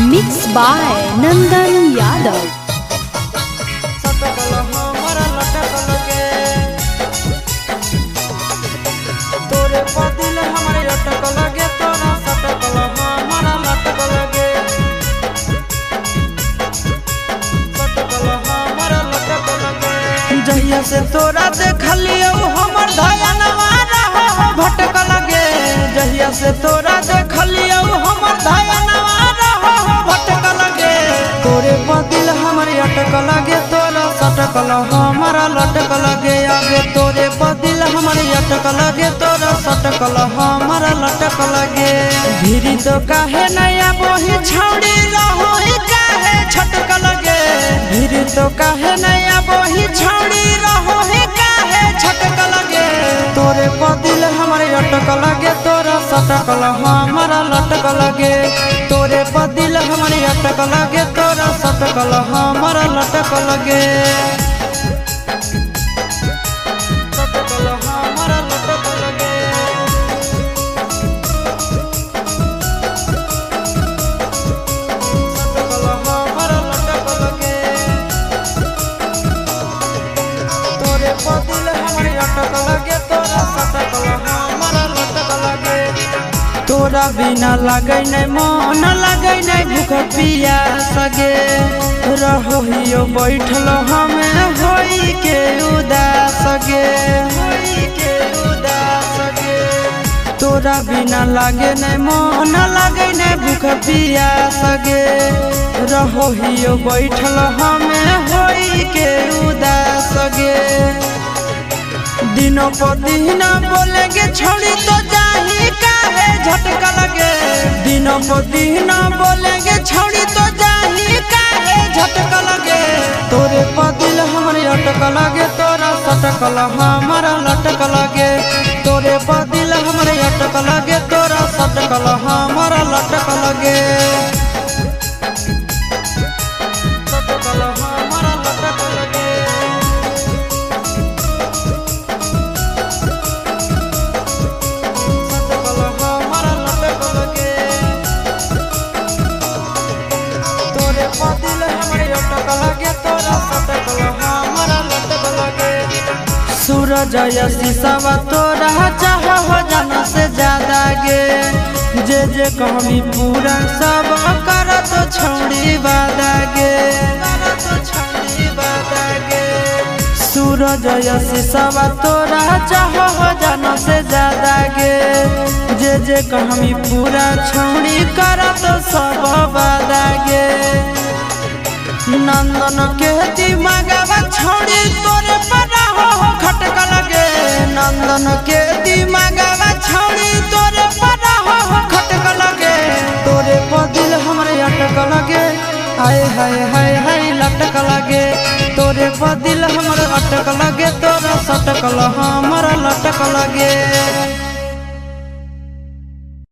Mixed by Nandan Yadav. जहिया से तोरा देखलियो हमर धयनवा रहो भटक लगे। जहिया से तोरा देखलियो हमर धयनवा रहो भटक लगे। तोरे बदिल हमर अटक लगे, तोरा सटकल हमारा लटक लगे। आगे तोरे बदिल हमर अटक लगे, तोरा सटकल हमारा लटक लगे। भीरी तो काहे नया बोही छौड़ी रहो काहे छटक लगे। भीरी तो काहे नया बोही छौड़ी रहो काहे छटक लगे। तोरे बदिल हमर अटक लगे, तोरा सटकल हमारा लटक लगे। तोरे बदिल हमर अटक लगे, तोरा सटकल हमारा लटक लगे। सटकल हमारा लटक लगे। सटकल हमारा लटक लगे। तोरे बदिल हमर अटक लगे, तोरा सटकल हमारा लटक लगे। तोरा बिना लगे नहीं मन लगे नहीं भूख पियास गे। रहो हियो बैठल हमें होई के उदास गे। तोरा बिना लगे नहीं मन लगे नहीं भूख पियास गे। रहो हियो बैठल हमें होई के उदास गे। दिनों पर दिन बोलेंगे छोड़ी तो जाही काहे झटक लगे। दिनों पर दिन बोलेंगे छोड़ी तो जाही काहे झटक लगे। तोरे बदिल हमरे अटक लगे, तोरा सटकल हमारा लटक लगे। तोरे बदिल हमरे अटक लगे, तोरा सटकल हमारा लटक लगे। सटकल हमारा लटक लगे। बदिल हमरे अटक लगे, तोरा सटकल हमारा लटक लगे। सूरज शीशवा तोरा चाह हो जाना से ज्यादा गे। जे जे कहमी पूरा सब कर तो छौड़ी वादा गे। सूरज शीशवा तोरा चाह हो जाना से ज्यादा गे। जे जे कहमी पूरा छौड़ी कर तो सब वादा गे। नंदन के दिमागवा छोड़ी तोरे पड़ा हो खटक लगे। नंदन के दिमागवा छोड़ी तोरे पड़ा हो खटक लगे। तोरे बदिल हमरे अटक लगे, हाय हाय हाय हाय लटक लगे। तोरे बदिल हमरे अटक लगे, तोरा सटकल हमारा लटक लगे।